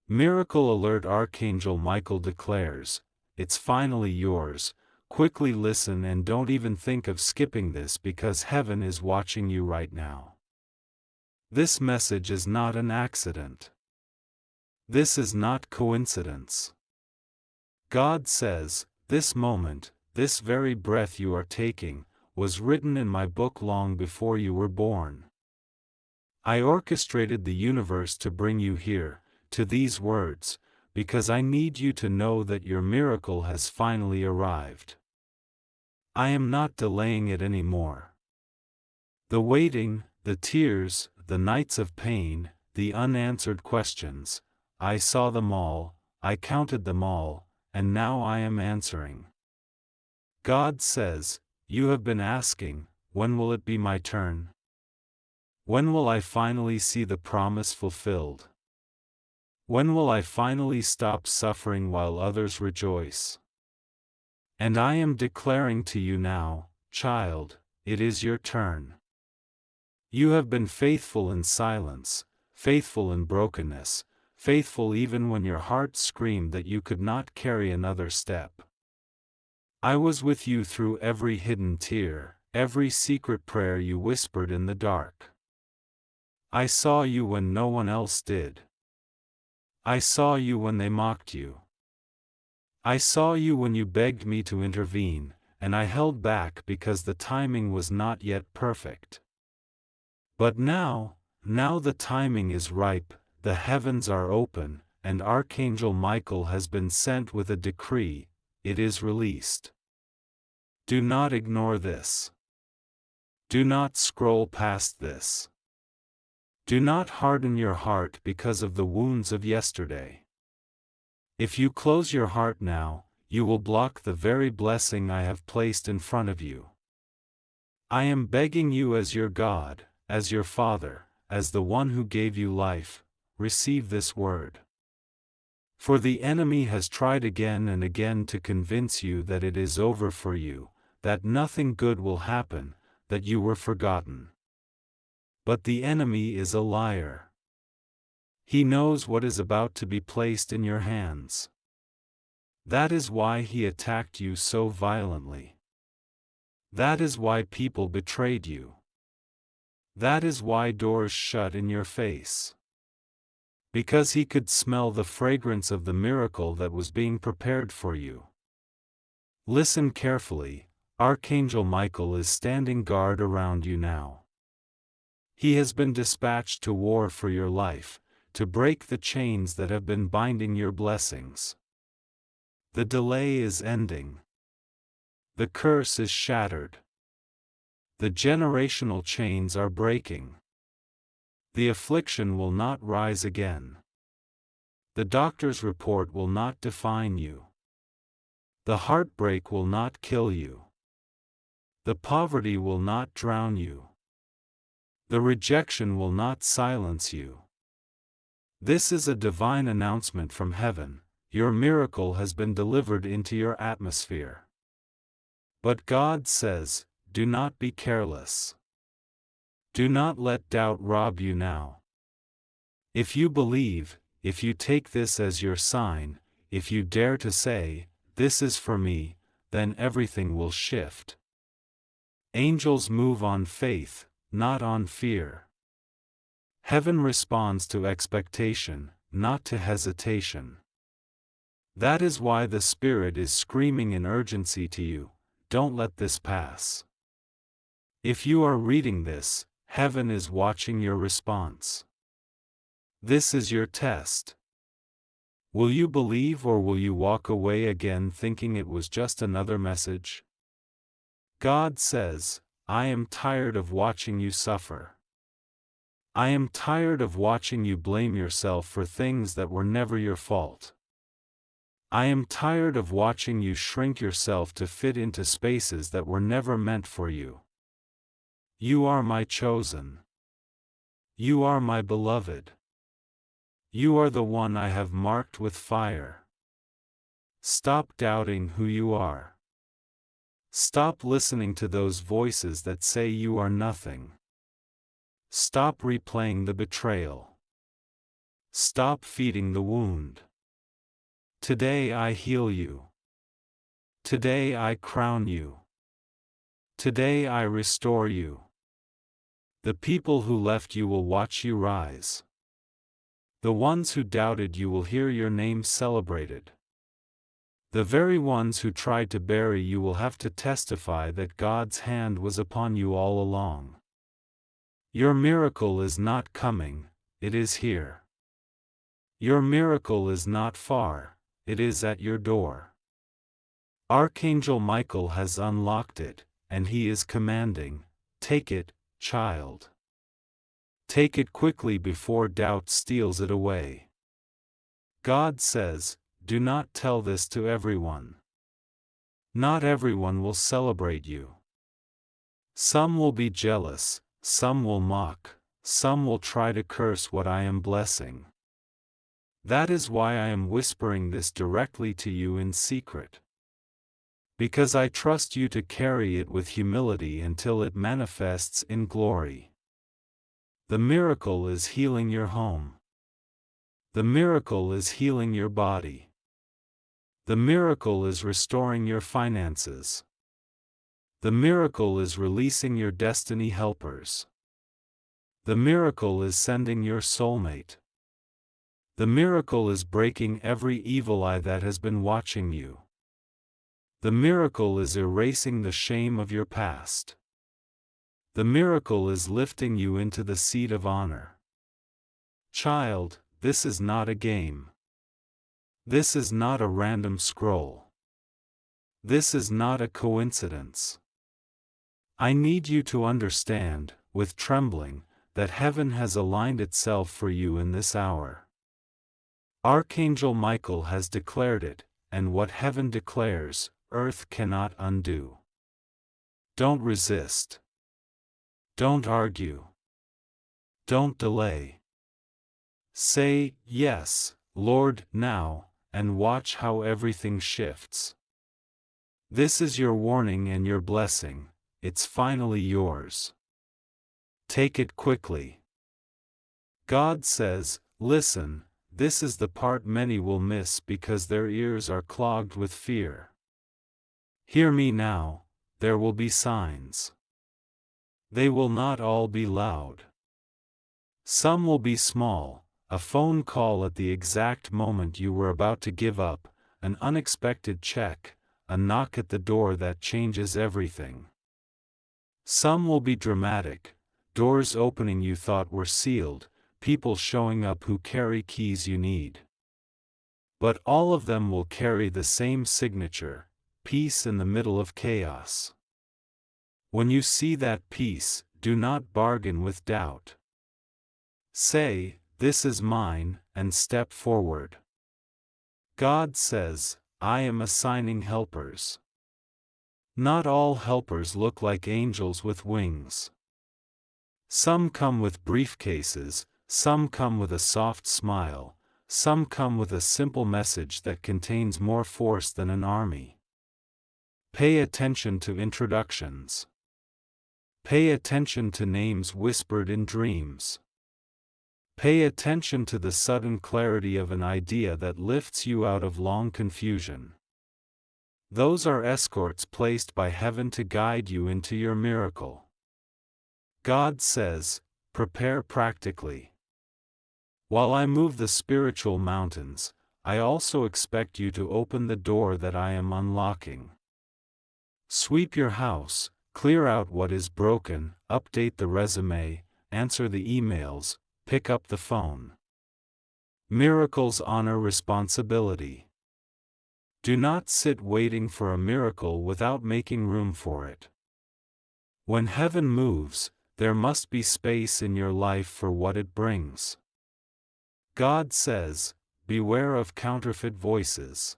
Miracle alert! Archangel Michael declares, it's finally yours. Quickly listen and don't even think of skipping this because heaven is watching you right now. This message is not an accident. This is not coincidence. God says, this moment, this very breath you are taking, was written in my book long before you were born. I orchestrated the universe to bring you here, to these words, because I need you to know that your miracle has finally arrived. I am not delaying it anymore. The waiting, the tears, the nights of pain, the unanswered questions, I saw them all, I counted them all, and now I am answering. God says, you have been asking, when will it be my turn? When will I finally see the promise fulfilled? When will I finally stop suffering while others rejoice? And I am declaring to you now, child, it is your turn. You have been faithful in silence, faithful in brokenness, faithful even when your heart screamed that you could not carry another step. I was with you through every hidden tear, every secret prayer you whispered in the dark. I saw you when no one else did. I saw you when they mocked you. I saw you when you begged me to intervene, and I held back because the timing was not yet perfect. But now the timing is ripe, the heavens are open, and Archangel Michael has been sent with a decree, it is released. Do not ignore this. Do not scroll past this. Do not harden your heart because of the wounds of yesterday. If you close your heart now, you will block the very blessing I have placed in front of you. I am begging you as your God, as your Father, as the one who gave you life, receive this word. For the enemy has tried again and again to convince you that it is over for you, that nothing good will happen, that you were forgotten. But the enemy is a liar. He knows what is about to be placed in your hands. That is why he attacked you so violently. That is why people betrayed you. That is why doors shut in your face. Because he could smell the fragrance of the miracle that was being prepared for you. Listen carefully, Archangel Michael is standing guard around you now. He has been dispatched to war for your life, to break the chains that have been binding your blessings. The delay is ending. The curse is shattered. The generational chains are breaking. The affliction will not rise again. The doctor's report will not define you. The heartbreak will not kill you. The poverty will not drown you. The rejection will not silence you. This is a divine announcement from heaven, your miracle has been delivered into your atmosphere. But God says, do not be careless. Do not let doubt rob you now. If you believe, if you take this as your sign, if you dare to say, this is for me, then everything will shift. Angels move on faith, not on fear. Heaven responds to expectation, not to hesitation. That is why the Spirit is screaming in urgency to you, don't let this pass. If you are reading this, heaven is watching your response. This is your test. Will you believe or will you walk away again thinking it was just another message? God says, I am tired of watching you suffer. I am tired of watching you blame yourself for things that were never your fault. I am tired of watching you shrink yourself to fit into spaces that were never meant for you. You are my chosen. You are my beloved. You are the one I have marked with fire. Stop doubting who you are. Stop listening to those voices that say you are nothing. Stop replaying the betrayal. Stop feeding the wound. Today I heal you. Today I crown you. Today I restore you. The people who left you will watch you rise. The ones who doubted you will hear your name celebrated. The very ones who tried to bury you will have to testify that God's hand was upon you all along. Your miracle is not coming, it is here. Your miracle is not far, it is at your door. Archangel Michael has unlocked it, and he is commanding, "Take it, child. Take it quickly before doubt steals it away." God says, "Do not tell this to everyone. Not everyone will celebrate you. Some will be jealous, some will mock, some will try to curse what I am blessing. That is why I am whispering this directly to you in secret. Because I trust you to carry it with humility until it manifests in glory. The miracle is healing your home. The miracle is healing your body. The miracle is restoring your finances. The miracle is releasing your destiny helpers. The miracle is sending your soulmate. The miracle is breaking every evil eye that has been watching you. The miracle is erasing the shame of your past. The miracle is lifting you into the seat of honor. Child, this is not a game. This is not a random scroll. This is not a coincidence. I need you to understand, with trembling, that heaven has aligned itself for you in this hour. Archangel Michael has declared it, and what heaven declares, earth cannot undo. Don't resist. Don't argue. Don't delay. Say, "Yes, Lord," now, and watch how everything shifts. This is your warning and your blessing, it's finally yours. Take it quickly. God says, "Listen, this is the part many will miss because their ears are clogged with fear. Hear me now, there will be signs. They will not all be loud. Some will be small. A phone call at the exact moment you were about to give up, an unexpected check, a knock at the door that changes everything. Some will be dramatic, doors opening you thought were sealed, people showing up who carry keys you need. But all of them will carry the same signature, peace in the middle of chaos. When you see that peace, do not bargain with doubt. Say, "This is mine," and step forward. God says, "I am assigning helpers." Not all helpers look like angels with wings. Some come with briefcases, some come with a soft smile, some come with a simple message that contains more force than an army. Pay attention to introductions. Pay attention to names whispered in dreams. Pay attention to the sudden clarity of an idea that lifts you out of long confusion. Those are escorts placed by heaven to guide you into your miracle. God says, "Prepare practically. While I move the spiritual mountains, I also expect you to open the door that I am unlocking. Sweep your house, clear out what is broken, update the resume, answer the emails, pick up the phone. Miracles honor responsibility. Do not sit waiting for a miracle without making room for it. When heaven moves, there must be space in your life for what it brings. God says, "Beware of counterfeit voices."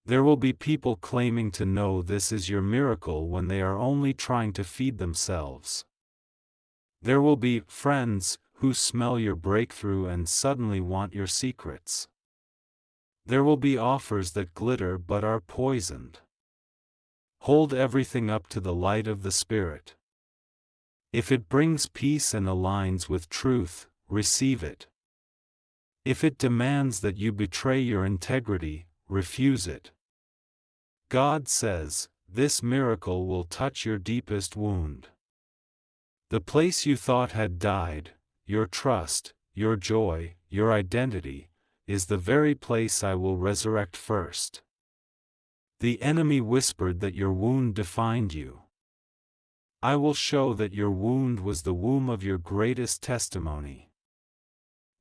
There will be people claiming to know this is your miracle when they are only trying to feed themselves. There will be friends who smell your breakthrough and suddenly want your secrets. There will be offers that glitter but are poisoned. Hold everything up to the light of the Spirit. If it brings peace and aligns with truth, receive it. If it demands that you betray your integrity, refuse it. God says, this miracle will touch your deepest wound. The place you thought had died, your trust, your joy, your identity, is the very place I will resurrect first. The enemy whispered that your wound defined you. I will show that your wound was the womb of your greatest testimony.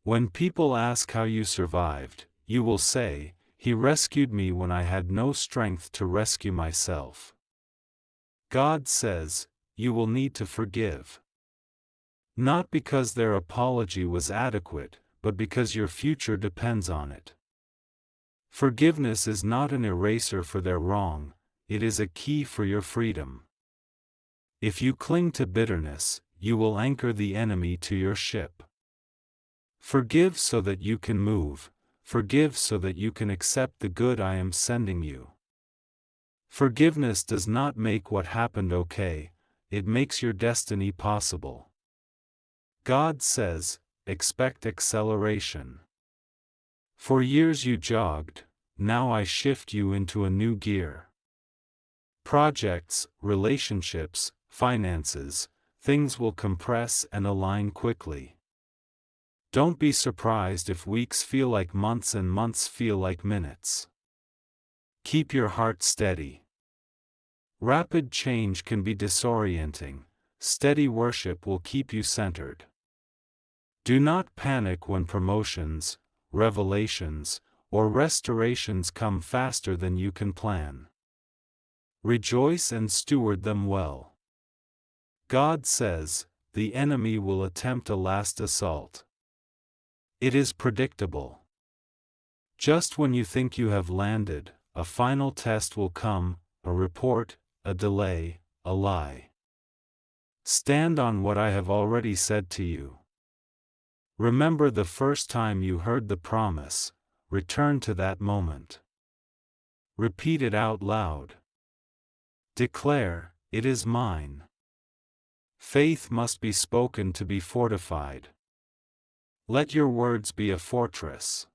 When people ask how you survived, you will say, He rescued me when I had no strength to rescue myself. God says, you will need to forgive. Not because their apology was adequate, but because your future depends on it. Forgiveness is not an eraser for their wrong, it is a key for your freedom. If you cling to bitterness, you will anchor the enemy to your ship. Forgive so that you can move, forgive so that you can accept the good I am sending you. Forgiveness does not make what happened okay, it makes your destiny possible. God says, expect acceleration. For years you jogged, now I shift you into a new gear. Projects, relationships, finances, things will compress and align quickly. Don't be surprised if weeks feel like months and months feel like minutes. Keep your heart steady. Rapid change can be disorienting, steady worship will keep you centered. Do not panic when promotions, revelations, or restorations come faster than you can plan. Rejoice and steward them well. God says, the enemy will attempt a last assault. It is predictable. Just when you think you have landed, a final test will come, a report, a delay, a lie. Stand on what I have already said to you. Remember the first time you heard the promise, return to that moment. Repeat it out loud. Declare, it is mine. Faith must be spoken to be fortified. Let your words be a fortress.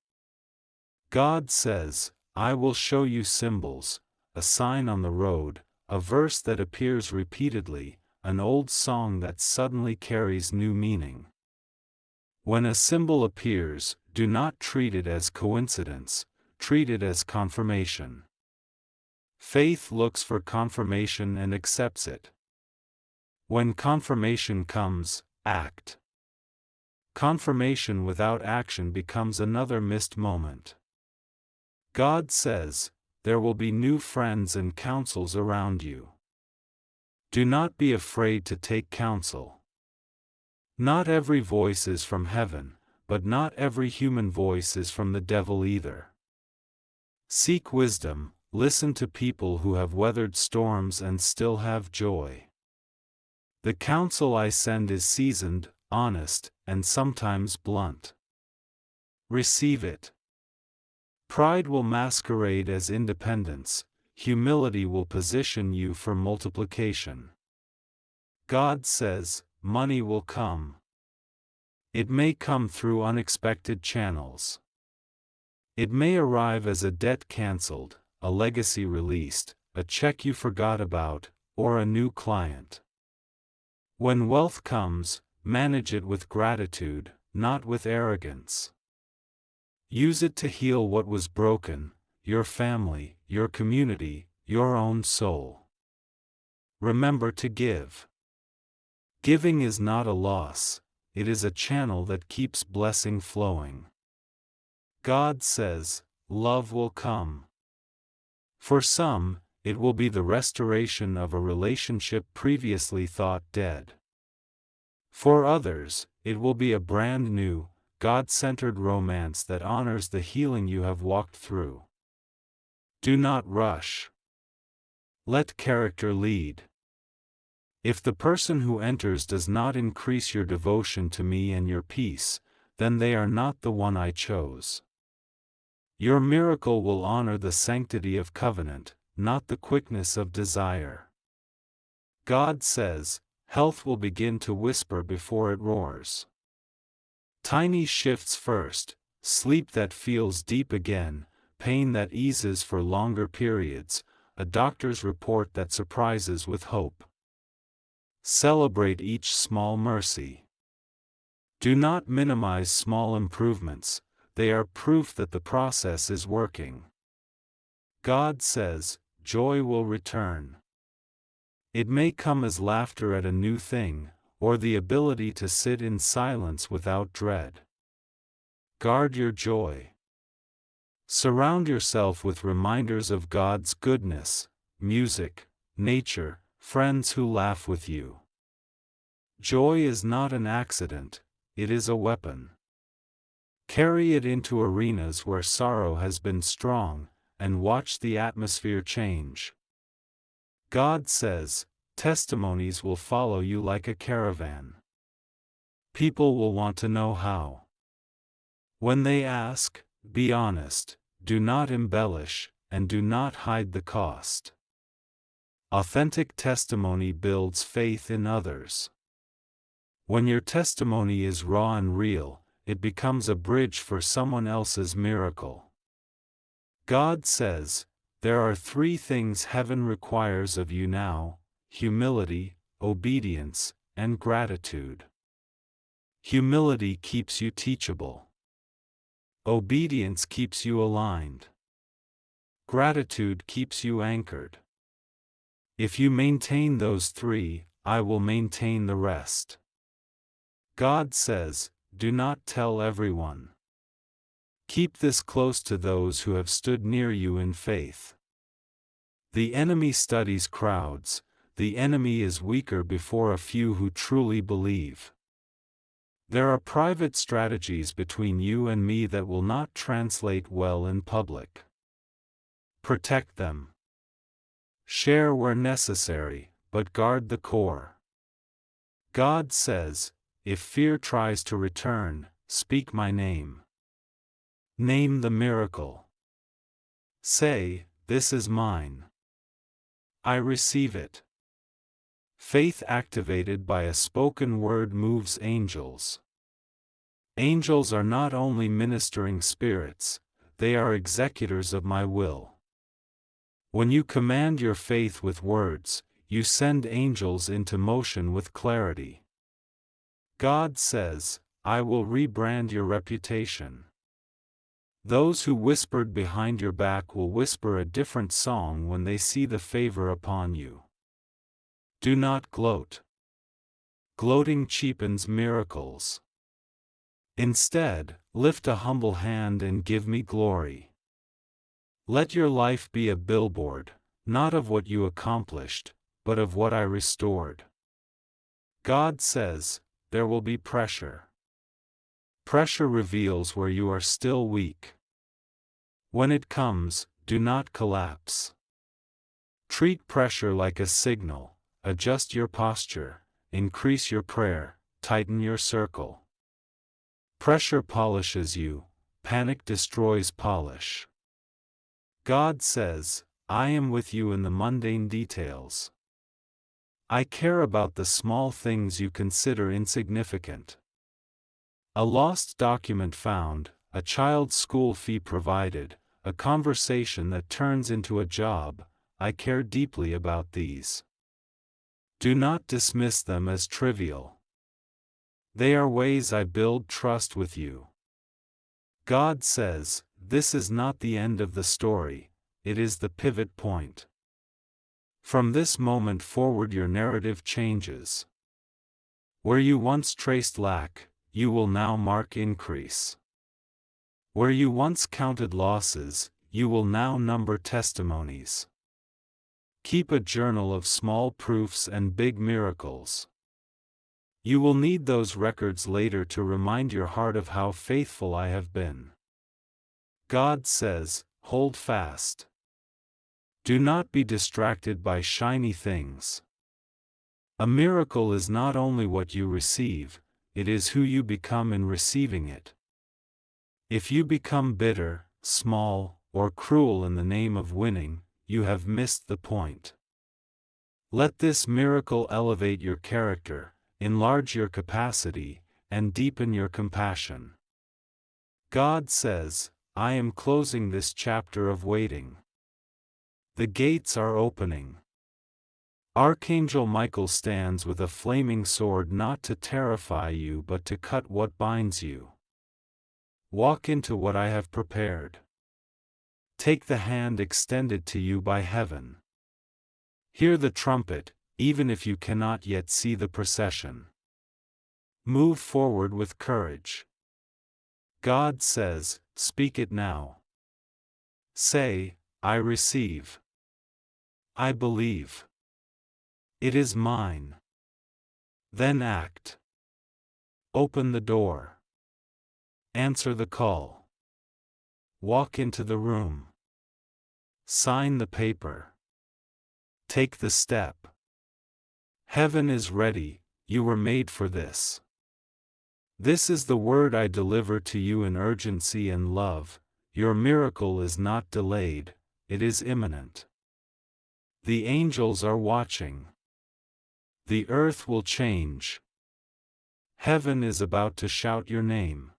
God says, I will show you symbols, a sign on the road, a verse that appears repeatedly, an old song that suddenly carries new meaning. When a symbol appears, do not treat it as coincidence, treat it as confirmation. Faith looks for confirmation and accepts it. When confirmation comes, act. Confirmation without action becomes another missed moment. God says, there will be new friends and counsels around you. Do not be afraid to take counsel. Not every voice is from heaven, but not every human voice is from the devil either. Seek wisdom, listen to people who have weathered storms and still have joy. The counsel I send is seasoned, honest, and sometimes blunt. Receive it. Pride will masquerade as independence, humility will position you for multiplication. God says, money will come. It may come through unexpected channels. It may arrive as a debt canceled, a legacy released, a check you forgot about, or a new client. When wealth comes, manage it with gratitude, not with arrogance. Use it to heal what was broken, your family, your community, your own soul. Remember to give. Giving is not a loss, it is a channel that keeps blessing flowing. God says, love will come. For some, it will be the restoration of a relationship previously thought dead. For others, it will be a brand new, God-centered romance that honors the healing you have walked through. Do not rush. Let character lead. If the person who enters does not increase your devotion to me and your peace, then they are not the one I chose. Your miracle will honor the sanctity of covenant, not the quickness of desire. God says, health will begin to whisper before it roars. Tiny shifts first, sleep that feels deep again, pain that eases for longer periods, a doctor's report that surprises with hope. Celebrate each small mercy. Do not minimize small improvements, they are proof that the process is working. God says, joy will return. It may come as laughter at a new thing, or the ability to sit in silence without dread. Guard your joy. Surround yourself with reminders of God's goodness, music, nature, friends who laugh with you. Joy is not an accident, it is a weapon. Carry it into arenas where sorrow has been strong, and watch the atmosphere change. God says, testimonies will follow you like a caravan. People will want to know how. When they ask, be honest, do not embellish, and do not hide the cost. Authentic testimony builds faith in others. When your testimony is raw and real, it becomes a bridge for someone else's miracle. God says, there are 3 things heaven requires of you now: humility, obedience, and gratitude. Humility keeps you teachable. Obedience keeps you aligned. Gratitude keeps you anchored. If you maintain those 3, I will maintain the rest. God says, do not tell everyone. Keep this close to those who have stood near you in faith. The enemy studies crowds, the enemy is weaker before a few who truly believe. There are private strategies between you and me that will not translate well in public. Protect them. Share where necessary, but guard the core. God says, if fear tries to return, speak my name. Name the miracle. Say, this is mine. I receive it. Faith activated by a spoken word moves angels. Angels are not only ministering spirits, they are executors of my will. When you command your faith with words, you send angels into motion with clarity. God says, I will rebrand your reputation. Those who whispered behind your back will whisper a different song when they see the favor upon you. Do not gloat. Gloating cheapens miracles. Instead, lift a humble hand and give me glory. Let your life be a billboard, not of what you accomplished, but of what I restored. God says, there will be pressure. Pressure reveals where you are still weak. When it comes, do not collapse. Treat pressure like a signal, adjust your posture, increase your prayer, tighten your circle. Pressure polishes you, panic destroys polish. God says, I am with you in the mundane details. I care about the small things you consider insignificant. A lost document found, a child's school fee provided, a conversation that turns into a job, I care deeply about these. Do not dismiss them as trivial. They are ways I build trust with you. God says, this is not the end of the story, it is the pivot point. From this moment forward your narrative changes. Where you once traced lack, you will now mark increase. Where you once counted losses, you will now number testimonies. Keep a journal of small proofs and big miracles. You will need those records later to remind your heart of how faithful I have been. God says, hold fast. Do not be distracted by shiny things. A miracle is not only what you receive, it is who you become in receiving it. If you become bitter, small, or cruel in the name of winning, you have missed the point. Let this miracle elevate your character, enlarge your capacity, and deepen your compassion. God says, I am closing this chapter of waiting. The gates are opening. Archangel Michael stands with a flaming sword not to terrify you but to cut what binds you. Walk into what I have prepared. Take the hand extended to you by heaven. Hear the trumpet, even if you cannot yet see the procession. Move forward with courage. God says, speak it now. Say, I receive. I believe. It is mine. Then act. Open the door. Answer the call. Walk into the room. Sign the paper. Take the step. Heaven is ready, you were made for this. This is the word I deliver to you in urgency and love. Your miracle is not delayed, it is imminent. The angels are watching. The earth will change. Heaven is about to shout your name.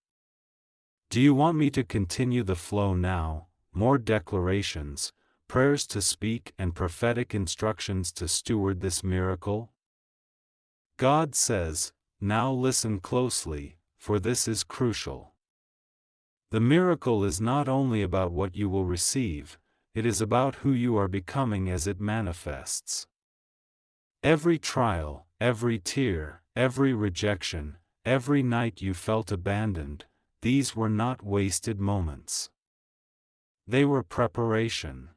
Do you want me to continue the flow now? More declarations, prayers to speak, and prophetic instructions to steward this miracle? God says, now listen closely, for this is crucial. The miracle is not only about what you will receive, it is about who you are becoming as it manifests. Every trial, every tear, every rejection, every night you felt abandoned, these were not wasted moments. They were preparation.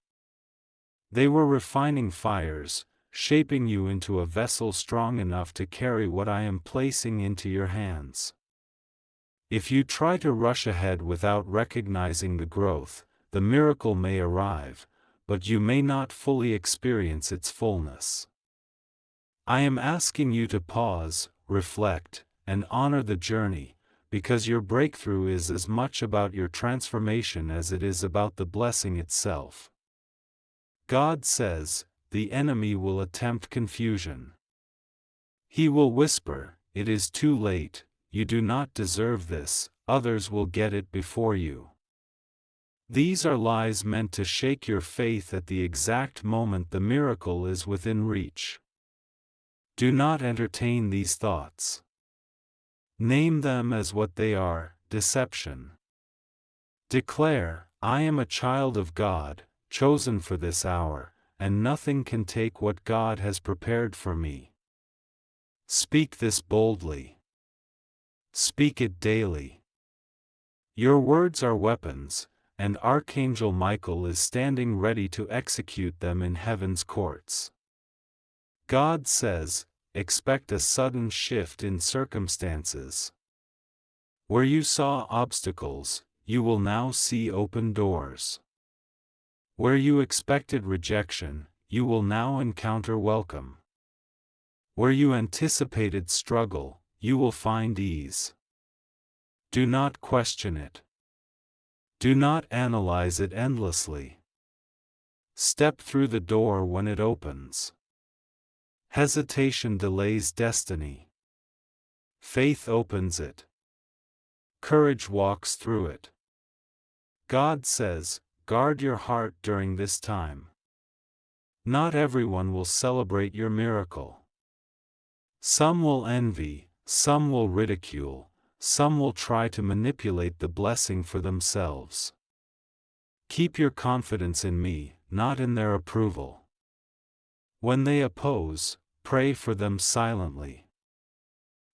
They were refining fires, shaping you into a vessel strong enough to carry what I am placing into your hands. If you try to rush ahead without recognizing the growth, the miracle may arrive, but you may not fully experience its fullness. I am asking you to pause, reflect, and honor the journey, because your breakthrough is as much about your transformation as it is about the blessing itself. God says, the enemy will attempt confusion. He will whisper, it is too late, you do not deserve this, others will get it before you. These are lies meant to shake your faith at the exact moment the miracle is within reach. Do not entertain these thoughts. Name them as what they are, deception. Declare, I am a child of God, chosen for this hour, and nothing can take what God has prepared for me. Speak this boldly. Speak it daily. Your words are weapons, and Archangel Michael is standing ready to execute them in heaven's courts. God says, expect a sudden shift in circumstances. Where you saw obstacles, you will now see open doors. Where you expected rejection, you will now encounter welcome. Where you anticipated struggle, you will find ease. Do not question it. Do not analyze it endlessly. Step through the door when it opens. Hesitation delays destiny. Faith opens it. Courage walks through it. God says, guard your heart during this time. Not everyone will celebrate your miracle. Some will envy, some will ridicule, some will try to manipulate the blessing for themselves. Keep your confidence in me, not in their approval. When they oppose, pray for them silently.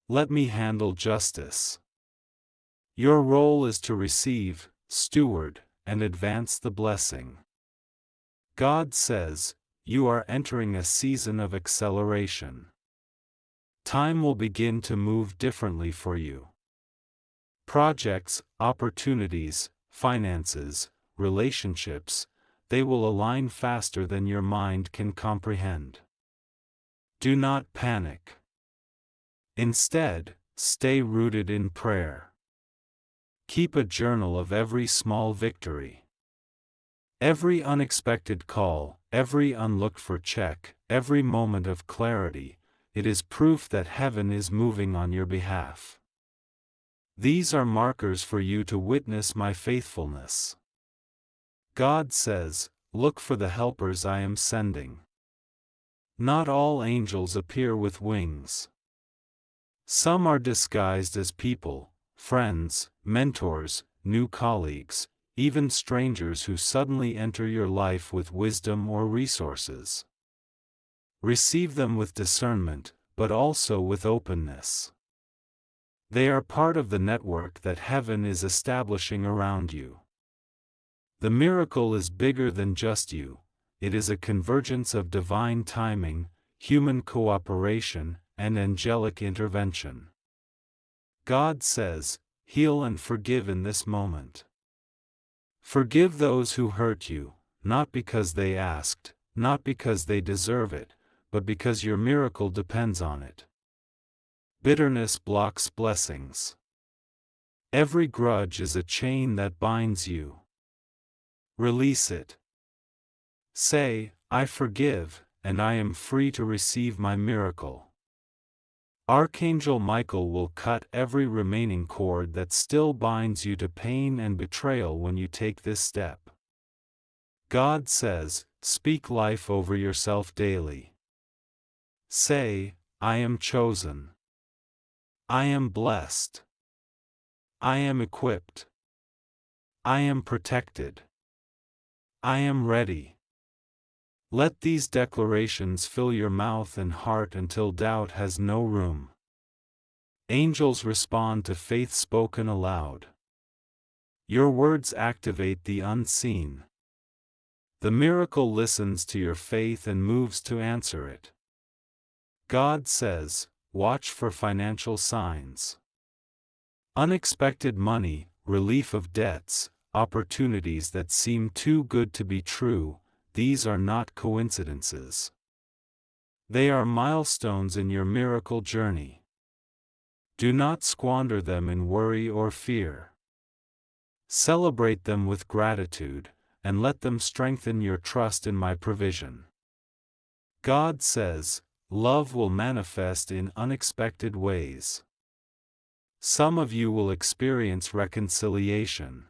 Let me handle justice. Your role is to receive, steward, and advance the blessing. God says, you are entering a season of acceleration. Time will begin to move differently for you. Projects, opportunities, finances, relationships, they will align faster than your mind can comprehend. Do not panic. Instead, stay rooted in prayer. Keep a journal of every small victory. Every unexpected call, every unlooked-for check, every moment of clarity, it is proof that heaven is moving on your behalf. These are markers for you to witness my faithfulness. God says, look for the helpers I am sending. Not all angels appear with wings. Some are disguised as people, friends, mentors, new colleagues, even strangers who suddenly enter your life with wisdom or resources. Receive them with discernment, but also with openness. They are part of the network that heaven is establishing around you. The miracle is bigger than just you. It is a convergence of divine timing, human cooperation, and angelic intervention. God says, heal and forgive in this moment. Forgive those who hurt you, not because they asked, not because they deserve it, but because your miracle depends on it. Bitterness blocks blessings. Every grudge is a chain that binds you. Release it. Say, I forgive, and I am free to receive my miracle. Archangel Michael will cut every remaining cord that still binds you to pain and betrayal when you take this step. God says, speak life over yourself daily. Say, I am chosen. I am blessed. I am equipped. I am protected. I am ready. Let these declarations fill your mouth and heart until doubt has no room. Angels respond to faith spoken aloud. Your words activate the unseen. The miracle listens to your faith and moves to answer it. God says, watch for financial signs. Unexpected money, relief of debts, opportunities that seem too good to be true, these are not coincidences. They are milestones in your miracle journey. Do not squander them in worry or fear. Celebrate them with gratitude, and let them strengthen your trust in my provision. God says, love will manifest in unexpected ways. Some of you will experience reconciliation.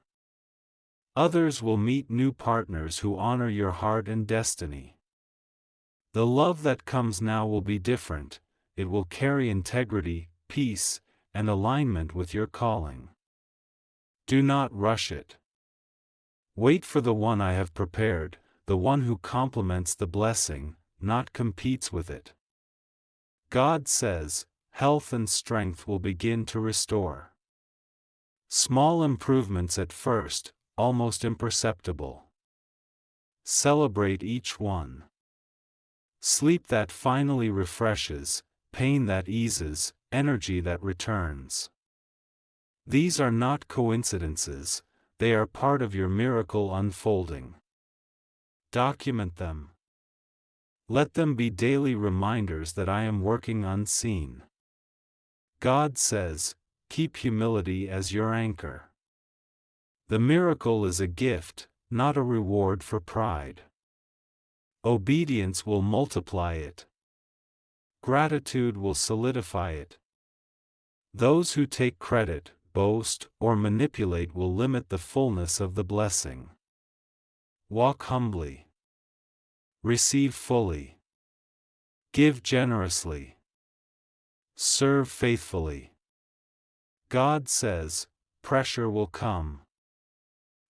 Others will meet new partners who honor your heart and destiny. The love that comes now will be different. It will carry integrity, peace, and alignment with your calling. Do not rush it. Wait for the one I have prepared, the one who complements the blessing, not competes with it. God says, health and strength will begin to restore. Small improvements at first, almost imperceptible. Celebrate each one. Sleep that finally refreshes, pain that eases, energy that returns. These are not coincidences, they are part of your miracle unfolding. Document them. Let them be daily reminders that I am working unseen. God says, keep humility as your anchor. The miracle is a gift, not a reward for pride. Obedience will multiply it. Gratitude will solidify it. Those who take credit, boast, or manipulate will limit the fullness of the blessing. Walk humbly. Receive fully. Give generously. Serve faithfully. God says, pressure will come.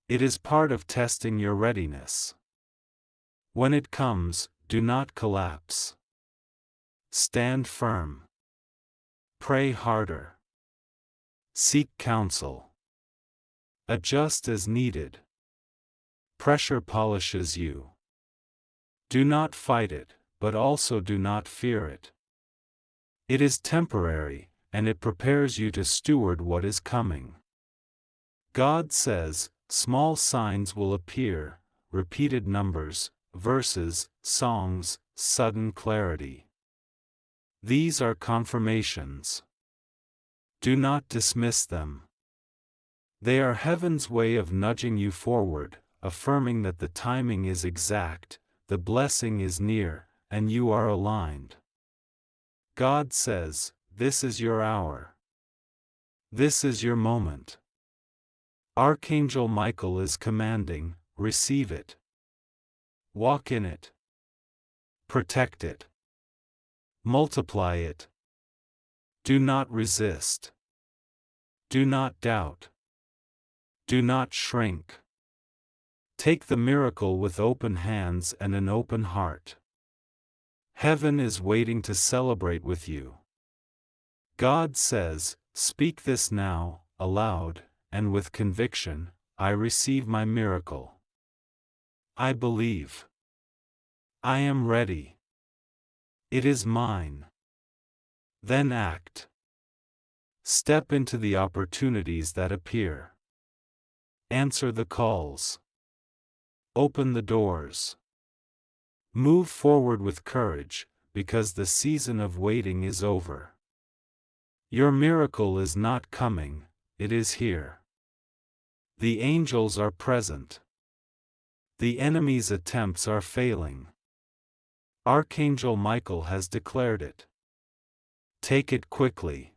It is part of testing your readiness. When it comes, do not collapse. Stand firm. Pray harder. Seek counsel. Adjust as needed. Pressure polishes you. Do not fight it, but also do not fear it. It is temporary, and it prepares you to steward what is coming. God says, small signs will appear, repeated numbers, verses, songs, sudden clarity. These are confirmations. Do not dismiss them. They are heaven's way of nudging you forward, affirming that the timing is exact, the blessing is near, and you are aligned. God says, this is your hour. This is your moment. Archangel Michael is commanding, receive it. Walk in it. Protect it. Multiply it. Do not resist. Do not doubt. Do not shrink. Take the miracle with open hands and an open heart. Heaven is waiting to celebrate with you. God says, speak this now, aloud, and with conviction, I receive my miracle. I believe. I am ready. It is mine. Then act. Step into the opportunities that appear. Answer the calls. Open the doors. Move forward with courage, because the season of waiting is over. Your miracle is not coming, it is here. The angels are present. The enemy's attempts are failing. Archangel Michael has declared it. Take it quickly.